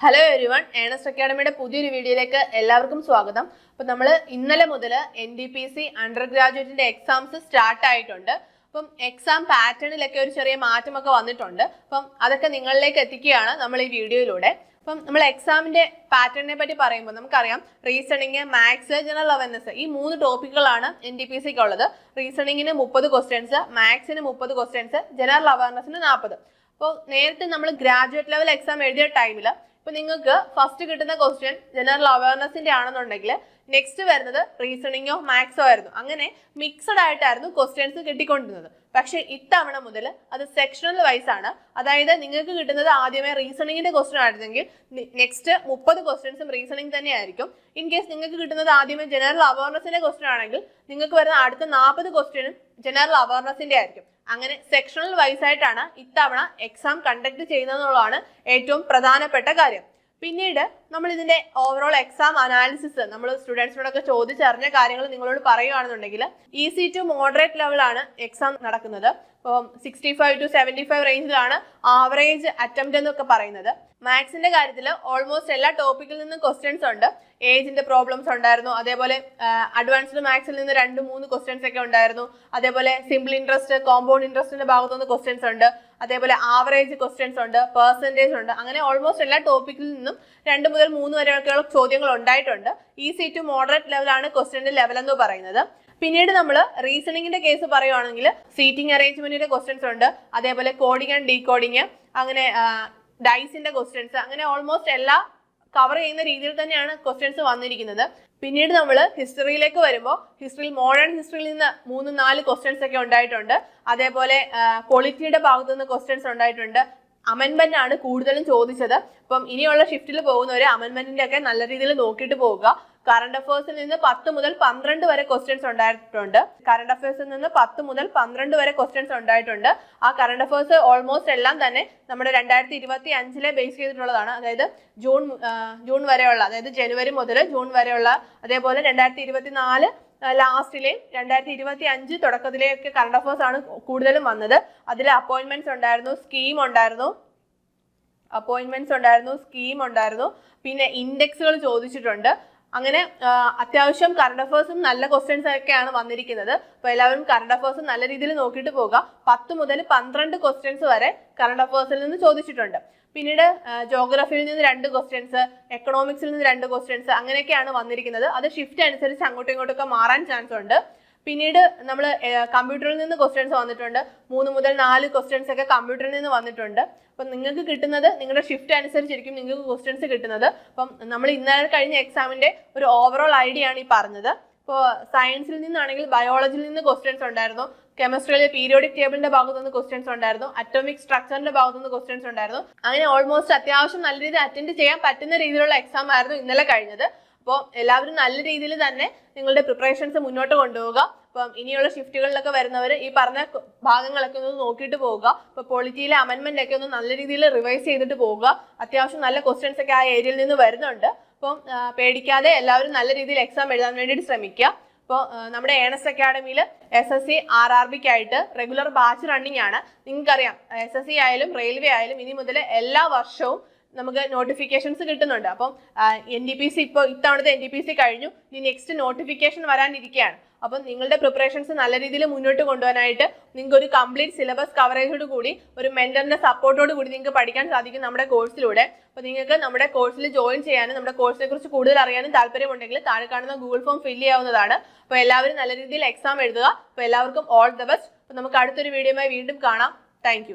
Hello everyone, Ernest അക്കാഡമിയുടെ പുതിയൊരു വീഡിയോയിലേക്ക് എല്ലാവർക്കും സ്വാഗതം. അപ്പോൾ നമ്മൾ ഇന്നലെ മുതൽ NDPC അണ്ടർ ഗ്രാജുവേറ്റിന്റെ എക്സാംസ് സ്റ്റാർട്ട് ആയിട്ടുണ്ട്. അപ്പം എക്സാം പാറ്റേണിലൊക്കെ ഒരു ചെറിയ മാറ്റമൊക്കെ വന്നിട്ടുണ്ട്. അപ്പം അതൊക്കെ നിങ്ങളിലേക്ക് എത്തിക്കുകയാണ് നമ്മൾ ഈ വീഡിയോയിലൂടെ. അപ്പം നമ്മൾ എക്സാമിന്റെ പാറ്റേണിനെ പറ്റി പറയുമ്പോൾ നമുക്കറിയാം റീസണിങ്, മാത്സ്, ജനറൽ അവയർനെസ് ഈ 3 ടോപ്പിക്കുകളാണ് NDPCക്ക് ഉള്ളത്. റീസണിങ്ങിന് 30 ക്വസ്റ്റ്യൻസ്, മാത്സിന് 30 ക്വസ്റ്റ്യൻസ്, ജനറൽ അവയർനെസ്സിന് 40. അപ്പോൾ നേരത്തെ നമ്മൾ ഗ്രാജുവേറ്റ് ലെവൽ എക്സാം എഴുതിയ ടൈമിൽ ഇപ്പൊ നിങ്ങൾക്ക് ഫസ്റ്റ് കിട്ടുന്ന ക്വസ്റ്റ്യൻ ജനറൽ അവയർനെസിന്റെ ആണെന്നുണ്ടെങ്കിൽ നെക്സ്റ്റ് വരുന്നത് റീസണിങ്ങോ മാത്സോ ആയിരുന്നു. അങ്ങനെ മിക്സഡ് ആയിട്ടായിരുന്നു ക്വസ്റ്റ്യൻസ് കിട്ടിക്കൊണ്ടിരുന്നത്. പക്ഷെ ഇത്തവണ മുതൽ അത് സെക്ഷണൽ വൈസ് ആണ്. അതായത് നിങ്ങൾക്ക് കിട്ടുന്നത് ആദ്യമേ റീസണിങ്ങിന്റെ ക്വസ്റ്റ്യൻ ആയിരുന്നെങ്കിൽ നെക്സ്റ്റ് 30 ക്വസ്റ്റ്യൻസും റീസണിങ് തന്നെ ആയിരിക്കും. ഇൻ കേസ് നിങ്ങൾക്ക് കിട്ടുന്നത് ആദ്യമേ ജനറൽ അവയർനെസിന്റെ ക്വസ്റ്റ്യൻ ആണെങ്കിൽ നിങ്ങൾക്ക് വരുന്ന അടുത്ത 40 ക്വസ്റ്റ്യനും ജനറൽ അവയർനെസിന്റെ ആയിരിക്കും. അങ്ങനെ സെക്ഷണൽ വൈസ് ആയിട്ടാണ് ഇത്തവണ എക്സാം കണ്ടക്ട് ചെയ്യുന്നതെന്നുള്ളതാണ് ഏറ്റവും പ്രധാനപ്പെട്ട കാര്യം. പിന്നീട് നമ്മൾ ഇതിന്റെ ഓവറോൾ എക്സാം അനാലിസിസ് നമ്മൾ സ്റ്റുഡൻസിനോടൊക്കെ ചോദിച്ചറിഞ്ഞ കാര്യങ്ങൾ നിങ്ങളോട് പറയുകയാണെന്നുണ്ടെങ്കിൽ ഈസി ടു മോഡറേറ്റ് ലെവലാണ് എക്സാം നടക്കുന്നത്. ഇപ്പം 65 to 75 റേഞ്ചിലാണ് ആവറേജ് അറ്റംപ്റ്റ് എന്നൊക്കെ പറയുന്നത്. മാത്സിന്റെ കാര്യത്തിൽ ഓൾമോസ്റ്റ് എല്ലാ ടോപ്പിക്കിൽ നിന്നും ക്വസ്റ്റ്യൻസ് ഉണ്ട്. ഏജിന്റെ പ്രോബ്ലംസ് ഉണ്ടായിരുന്നു, അതേപോലെ അഡ്വാൻസ്ഡ് മാത്സിൽ നിന്ന് 2-3 ക്വസ്റ്റ്യൻസ് ഒക്കെ ഉണ്ടായിരുന്നു. അതേപോലെ സിമ്പിൾ ഇൻട്രസ്റ്റ്, കോമ്പൗണ്ട് ഇൻട്രസ്റ്റിന്റെ ഭാഗത്തുനിന്ന് ക്വസ്റ്റ്യൻസ് ഉണ്ട്. അതേപോലെ ആവറേജ് ക്വസ്റ്റ്യൻസ് ഉണ്ട്, പെർസെൻറ്റേജ് ഉണ്ട്. അങ്ങനെ ഓൾമോസ്റ്റ് എല്ലാ ടോപ്പിക്കിൽ നിന്നും 2 മുതൽ 3 വരെയൊക്കെയുള്ള ചോദ്യങ്ങൾ ഉണ്ടായിട്ടുണ്ട്. ഈസി ടു മോഡറേറ്റ് ലെവലാണ് ക്വസ്റ്റ്യന്റെ ലെവൽ എന്ന് പറയുന്നത്. പിന്നീട് നമ്മൾ റീസണിങ്ങിന്റെ കേസ് പറയുവാണെങ്കിൽ സീറ്റിംഗ് അറേഞ്ച്മെന്റിന്റെ ക്വസ്റ്റ്യൻസ് ഉണ്ട്, അതേപോലെ കോഡിംഗ് ആൻഡ് ഡീകോഡിങ്, അങ്ങനെ ഡൈസിന്റെ ക്വസ്റ്റ്യൻസ്, അങ്ങനെ ഓൾമോസ്റ്റ് എല്ലാ കവർ ചെയ്യുന്ന രീതിയിൽ തന്നെയാണ് ക്വസ്റ്റ്യൻസ് വന്നിരിക്കുന്നത്. പിന്നീട് നമ്മൾ ഹിസ്റ്ററിയിലേക്ക് വരുമ്പോൾ ഹിസ്റ്ററിയിൽ മോഡേൺ ഹിസ്റ്ററിയിൽ നിന്ന് 3-4 ക്വസ്റ്റ്യൻസ് ഒക്കെ ഉണ്ടായിട്ടുണ്ട്. അതേപോലെ പൊളിറ്റിയുടെ ഭാഗത്തു നിന്ന് ക്വസ്റ്റ്യൻസ് ഉണ്ടായിട്ടുണ്ട്. അമെൻമെന്റ് ആണ് കൂടുതലും ചോദിച്ചത്. അപ്പം ഇനിയുള്ള ഷിഫ്റ്റിൽ പോകുന്നവർ അമെൻമെന്റിന്റെ ഒക്കെ നല്ല രീതിയിൽ നോക്കിയിട്ട് പോവുക. കറണ്ട് അഫയേഴ്സിൽ നിന്ന് 10 മുതൽ 12 വരെ ക്വസ്റ്റ്യൻസ് ഉണ്ടായിട്ടുണ്ട്. കറണ്ട് അഫയേഴ്സിൽ നിന്ന് 10 മുതൽ 12 വരെ ക്വസ്റ്റ്യൻസ് ഉണ്ടായിട്ടുണ്ട്. ആ കറണ്ട് അഫയേഴ്സ് ഓൾമോസ്റ്റ് എല്ലാം തന്നെ നമ്മുടെ 2025 ബേസ് ചെയ്തിട്ടുള്ളതാണ്. അതായത് ജൂൺ വരെയുള്ള, അതായത് ജനുവരി മുതൽ ജൂൺ വരെയുള്ള, അതേപോലെ 2024 ലാസ്റ്റിലെയും 2025 തുടക്കത്തിലെയൊക്കെ കറണ്ട് അഫയേഴ്സ് ആണ് കൂടുതലും വന്നത്. അതിൽ അപ്പോയിന്റ്മെന്റ്സ് ഉണ്ടായിരുന്നു, പിന്നെ ഇൻഡെക്സുകൾ ചോദിച്ചിട്ടുണ്ട്. അങ്ങനെ അത്യാവശ്യം കറണ്ട് അഫയേഴ്സും നല്ല ക്വസ്റ്റ്യൻസ് ഒക്കെയാണ് വന്നിരിക്കുന്നത്. അപ്പോൾ എല്ലാവരും കറണ്ട് അഫയേഴ്സ് നല്ല രീതിയിൽ നോക്കിയിട്ട് പോകുക. 10 മുതൽ 12 ക്വസ്റ്റ്യൻസ് വരെ കറണ്ട് അഫയേഴ്സിൽ നിന്ന് ചോദിച്ചിട്ടുണ്ട്. പിന്നീട് ജോഗ്രഫിയിൽ നിന്ന് 2 ക്വസ്റ്റ്യൻസ്, എക്കണോമിക്സിൽ നിന്ന് 2 ക്വസ്റ്റ്യൻസ്, അങ്ങനെയൊക്കെയാണ് വന്നിരിക്കുന്നത്. അത് ഷിഫ്റ്റ് അനുസരിച്ച് അങ്ങോട്ടും ഇങ്ങോട്ടൊക്കെ മാറാൻ ചാൻസ് ഉണ്ട്. പിന്നീട് നമ്മൾ കമ്പ്യൂട്ടറിൽ നിന്ന് ക്വസ്റ്റ്യൻസ് വന്നിട്ടുണ്ട്. 3 മുതൽ 4 ക്വസ്റ്റ്യൻസ് ഒക്കെ കമ്പ്യൂട്ടറിൽ നിന്ന് വന്നിട്ടുണ്ട്. അപ്പം നിങ്ങൾക്ക് കിട്ടുന്നത് നിങ്ങളുടെ ഷിഫ്റ്റ് അനുസരിച്ചിരിക്കും നിങ്ങൾക്ക് ക്വസ്റ്റ്യൻസ് കിട്ടുന്നത്. അപ്പം നമ്മൾ ഇന്നലെ കഴിഞ്ഞ എക്സാമിന്റെ ഒരു ഓവറോൾ ഐഡിയ ആണ് ഈ പറഞ്ഞത്. ഇപ്പോൾ സയൻസിൽ നിന്നാണെങ്കിൽ ബയോളജിയിൽ നിന്ന് ക്വസ്റ്റ്യൻസ് ഉണ്ടായിരുന്നു, കെമിസ്ട്രിയിലെ പീരിയോഡിക് ടേബിളിന്റെ ഭാഗത്തു നിന്ന് ക്വസ്റ്റ്യൻസ് ഉണ്ടായിരുന്നു, അറ്റോമിക് സ്ട്രക്ചറിന്റെ ഭാഗത്തു നിന്ന് ക്വസ്റ്റ്യൻസ് ഉണ്ടായിരുന്നു. അങ്ങനെ ഓൾമോസ്റ്റ് അത്യാവശ്യം നല്ല രീതിയിൽ അറ്റൻഡ് ചെയ്യാൻ പറ്റുന്ന രീതിയിലുള്ള എക്സാം ആയിരുന്നു ഇന്നലെ കഴിഞ്ഞത്. അപ്പോൾ എല്ലാവരും നല്ല രീതിയിൽ തന്നെ നിങ്ങളുടെ പ്രിപ്പറേഷൻസ് മുന്നോട്ട് കൊണ്ടുപോവുക. അപ്പം ഇനിയുള്ള ഷിഫ്റ്റുകളിലൊക്കെ വരുന്നവർ ഈ പറഞ്ഞ ഭാഗങ്ങളൊക്കെ ഒന്ന് നോക്കിയിട്ട് പോവുക. ഇപ്പോൾ പൊളിറ്റിയിലെ അമെൻമെന്റ് ഒക്കെ ഒന്ന് നല്ല രീതിയിൽ റിവൈസ് ചെയ്തിട്ട് പോവുക. അത്യാവശ്യം നല്ല ക്വസ്റ്റ്യൻസ് ഒക്കെ ആ ഏരിയയിൽ നിന്ന് വരുന്നുണ്ട്. അപ്പം പേടിക്കാതെ എല്ലാവരും നല്ല രീതിയിൽ എക്സാം എഴുതാൻ വേണ്ടിയിട്ട് ശ്രമിക്കുക. അപ്പോൾ നമ്മുടെ ഏണസ്റ്റ് അക്കാഡമിയിൽ SSC RRBക്കായിട്ട് റെഗുലർ ബാച്ച് റണ്ണിങ് ആണ്. നിങ്ങൾക്കറിയാം SSC ആയാലും റെയിൽവേ ആയാലും ഇനി മുതൽ എല്ലാ വർഷവും നമുക്ക് നോട്ടിഫിക്കേഷൻസ് കിട്ടുന്നുണ്ട്. അപ്പം NDPC ഇപ്പോൾ ഇത്തവണത്തെ NDPC കഴിഞ്ഞു, ഇനി നെക്സ്റ്റ് നോട്ടിഫിക്കേഷൻ വരാനിരിക്കുകയാണ്. അപ്പം നിങ്ങളുടെ പ്രിപ്പറേഷൻസ് നല്ല രീതിയിൽ മുന്നോട്ട് കൊണ്ടുപോകാനായിട്ട് നിങ്ങൾക്ക് ഒരു കംപ്ലീറ്റ് സിലബസ് കവറേജോട് കൂടി ഒരു മെന്ററിന്റെ സപ്പോർട്ടോട് കൂടി നിങ്ങൾക്ക് പഠിക്കാൻ സാധിക്കും നമ്മുടെ കോഴ്സിലൂടെ. അപ്പോൾ നിങ്ങൾക്ക് നമ്മുടെ കോഴ്സിൽ ജോയിൻ ചെയ്യാനും നമ്മുടെ കോഴ്സിനെ കുറിച്ച് കൂടുതൽ അറിയാനും താല്പര്യമുണ്ടെങ്കിൽ താഴെ കാണുന്ന ഗൂഗിൾ ഫോം ഫില്ല് ചെയ്യാവുന്നതാണ്. അപ്പോൾ എല്ലാവരും നല്ല രീതിയിൽ എക്സാം എഴുതുക. അപ്പോൾ എല്ലാവർക്കും ഓൾ ദ ബെസ്റ്റ്. അപ്പോൾ നമുക്ക് അടുത്തൊരു വീഡിയോയുമായി വീണ്ടും കാണാം. താങ്ക്